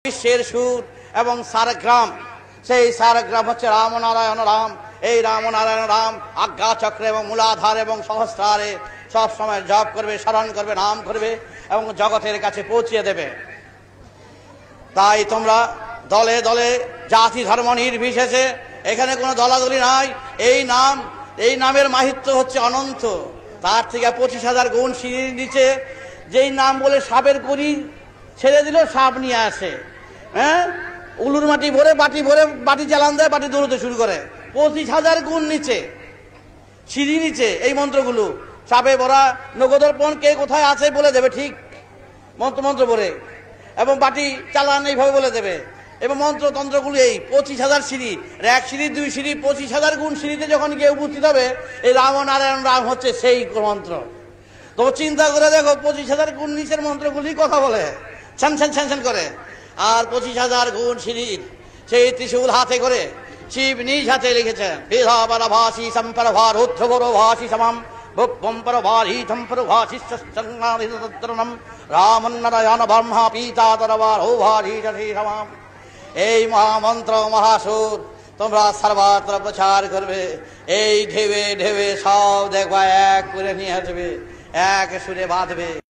বিশ্বের সুর এবং সারগ্রাম, সেই সারগ্রাম হচ্ছে রামনারায়ণ রাম। এই রামনারায়ণ রাম আজ্ঞা চক্রে এবং মূলাধার এবং সহস্রারে সব সময় জপ করবে, স্মরণ করবে, নাম করবে এবং জগতের কাছে পৌঁছিয়ে দেবে। তাই তোমরা দলে দলে জাতি ধর্ম নির্বিশেষে, এখানে কোনো দলাদলি নাই। এই নামের মাহিত্য হচ্ছে অনন্ত। তার থেকে 25,000 গুণ সিঁড়ির নিচে যেই নাম বলে সাপের করি ছেড়ে দিল, সাপ নিয়ে আসে। হ্যাঁ, উলুর মাটি ভরে বাটি চালান দেয়, বাটি দৌড়তে শুরু করে। 25,000 গুণ নিচে, সিঁড়ি নিচে এই মন্ত্রগুলো সাপে ভরা। নগদর্পণ কে কোথায় আছে বলে দেবে, ঠিক মন্ত্র ভরে, এবং বাটি চালান এইভাবে বলে দেবে। এবং মন্ত্রতন্ত্রগুলো এই 25,000 সিঁড়ি, 1 সিঁড়ি 2 সিঁড়ি 25,000 গুণ সিঁড়িতে যখন গিয়ে উপস্থিত হবে, এই রামনারায়ণ রাম হচ্ছে সেই মন্ত্র। তো চিন্তা করে দেখো, 25,000 গুণ নিচের মন্ত্রগুলি কথা বলে, ছ্যান ছ্যান ছ্যান ছ্যান করে। আর 25,000 গুণ সিঁড়ির সেই ত্রিশূল হাতে করে শিব নিজ হাতে লিখেছেন, ভাষী সম্পরভার উদ্ধবর ভাষী সমাম রামনারায়ণ ব্রহ্মা পিতা তরবার ও ভাষী সমাম। এই মহামন্ত্র মহাসুর তোমরা সর্বত্র প্রচার করবে। এই ঢেবে ঢেবে সব দেখবা এক করে নিয়ে আসবে, এক সুরে বাঁধবে।